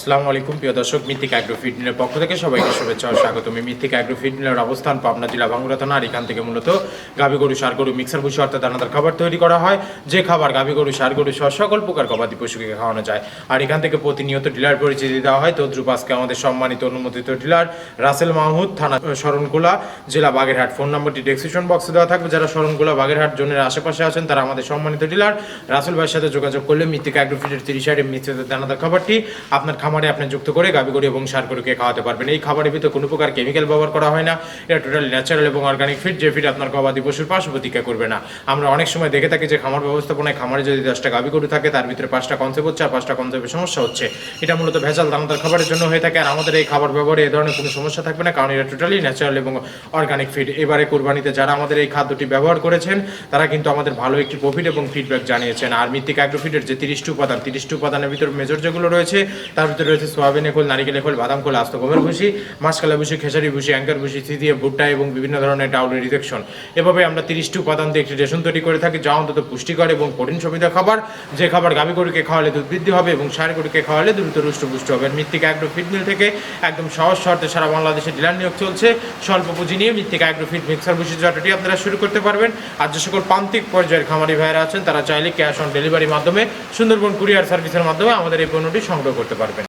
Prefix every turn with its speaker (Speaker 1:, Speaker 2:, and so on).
Speaker 1: আসসালামু আলাইকুম প্রিয় দর্শক, মিথিক অ্যাগ্রো ফিড মিলের পক্ষ থেকে সবাইকে শুভেচ্ছা ও স্বাগত। মিথিক অ্যাগ্রো ফিড মিলের অবস্থান পাবনা জেলা ভাঙ্গুড়া থানা। আর এখান থেকে মূলত গাভী গরু, ষাঁড় গরু, মিক্সার ভুসি অর্থাৎ দানাদার খাবার তৈরি করা হয়। যে খাবার গাভী গরু, ষাঁড় গরু সহ সকল প্রকার গবাদি পশুকে খাওয়ানো যায়। আর এখান থেকে প্রতিনিয়ত ডিলার পরিচিতি দেওয়া হয়। তদ্রুপ আজকে আমাদের সম্মানিত অনুমোদিত ডিলার রাসেল মাহমুদ, থানা শরণখোলা, জেলা বাগেরহাট। ফোন নম্বরটি ডেসক্রিপশন বক্সে দেওয়া থাকবে। যারা শরণখোলা, বাগেরহাট জোনের আশেপাশে আছেন তারা আমাদের সম্মানিত ডিলার রাসেল ভাইয়ের সাথে যোগাযোগ করলে মিথিক অ্যাগ্রো ফিডের 30 মিশ্রিত দানাদার খাবারটি আপনার খামারে আপনি যুক্ত করে গাভী গরু এবং ষাঁড় গরুকে খাওয়াতে পারবেন। এই খাবারের ভিতরে কোনো প্রকার কেমিক্যাল ব্যবহার করা হয় না। এটা টোটালি ন্যাচারাল এবং অর্গানিক ফিড, যে ফিড আপনার গবাদি পশুর পার্শ্ব প্রতিক্রিয়া করবে না। আমরা অনেক সময় দেখে থাকি যে খামার ব্যবস্থাপনায় খামারে যদি 10টা গাভী গরু থাকে তার ভিতরে 5টা কনসেপ্ট হচ্ছে আর 5টা কনসেপ্টের সমস্যা হচ্ছে। এটা মূলত ভেজাল দানাদার খাবারের জন্য হয়ে থাকে। আর আমাদের এই খাবার ব্যবহারে এ ধরনের কোনো সমস্যা থাকবে না, কারণ এটা টোটালি ন্যাচারাল এবং অর্গানিক ফিড। এবারে কোরবানিতে যারা আমাদের এই খাদ্যটি ব্যবহার করেছেন তারা কিন্তু আমাদের ভালো একটি প্রফিট এবং ফিডব্যাক জানিয়েছেন। আর মিথিক অ্যাগ্রো ফিডের যে 30টি উপাদানের ভিতরে মেজর যেগুলো রয়েছে তার ভিতরে রয়েছে সোয়াবিন খোল, নারিকেল খোল, বাদাম খোল, আস্ত গমের ভুসি, মাসকালা ভুসি, খেসারি ভুসি, অ্যাঙ্কার ভুসি, সিদিয়ে ভুট্টা এবং বিভিন্ন ধরনের ডাউলের রিজেকশন। এভাবে আমরা 30টি উপাদান দিয়ে একটি রেশন তৈরি করে থাকি, যা অন্তত পুষ্টিকর এবং প্রোটিন সমৃদ্ধ খাবার। যে খাবার গাভী গরুকে খাওয়ালে দুধ বৃদ্ধি হবে এবং ষাঁড় গরুকে খাওয়ালে দ্রুত রুষ্টপুষ্ট হবে। মিথিক অ্যাগ্রো ফিড মিল থেকে একদম সহজ শর্তে সারা বাংলাদেশে ডিলার নিয়োগ চলছে। স্বল্প পুঁজি নিয়ে মিথিক অ্যাগ্রো ফিড মিক্সার ভুসির জটাটি আপনারা শুরু করতে পারবেন। আর যে সকল প্রান্তিক পর্যায়ের খামারি ভাইয়েরা আছেন তারা চাইলে ক্যাশ অন ডেলিভারির মাধ্যমে সুন্দরবন কুরিয়ার সার্ভিসের মাধ্যমে আমাদের এই পণ্যটি সংগ্রহ করতে পারবেন।